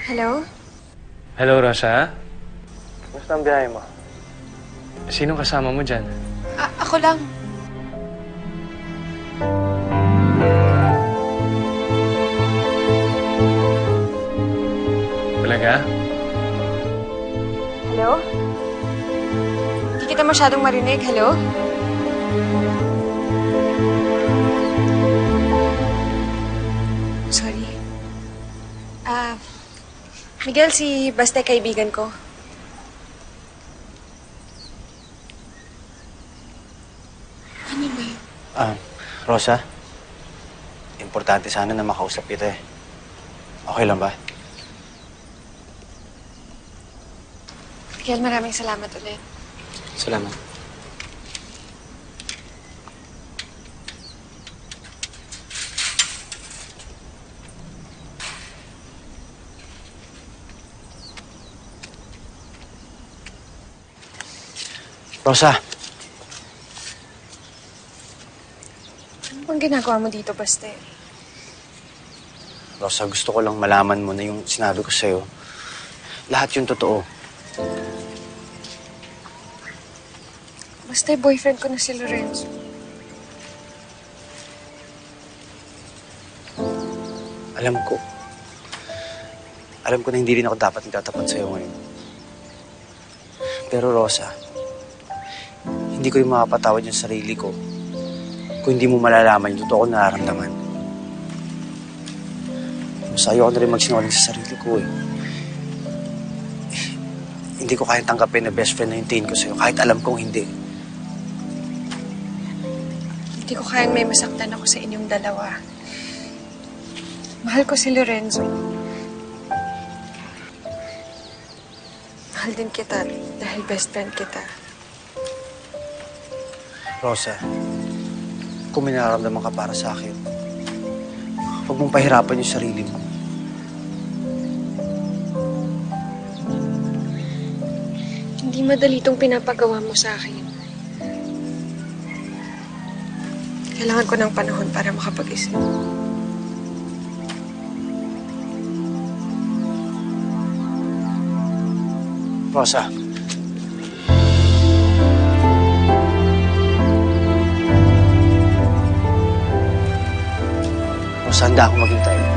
Hello? Hello, Rosa. Kumusta ang biyahe mo? Sino kasama mo dyan? Ako lang. Talaga? Hello? Hindi kita masyadong marinig. Hello? Sorry. Miguel, si Basta kaibigan ko. Ano ba? Rosa, importante sana na makausap kita eh. Okay lang ba? Miguel, maraming salamat ulit. Salamat. Rosa, Ano bang ginagawa mo dito, Basta? Rosa, gusto ko lang malaman mo na yung sinabi ko sa'yo. Lahat yung totoo. Basta boyfriend ko na si Lorenzo. Alam ko. Alam ko na hindi rin ako dapat nagtatapat sa'yo ngayon. Pero Rosa, hindi ko rin makapatawad yung sarili ko kung hindi mo malalaman yung totoo ko nararamdaman. Mas ayoko na rin magsinungaling sa sarili ko eh. Hindi ko kayang tanggapin na best friend na yung tingin ko sa'yo kahit alam kong hindi. Hindi ko kayang may masaktan ako sa inyong dalawa. Mahal ko si Lorenzo. Mahal din kita dahil best friend kita. Rosa, kung may nararamdaman ka para sa akin, huwag mong pahirapan yung sarili mo. Hindi madali itong pinapagawa mo sa akin. Kailangan ko ng panahon para makapag-isip. Rosa. Rosa, handa akong maghintay.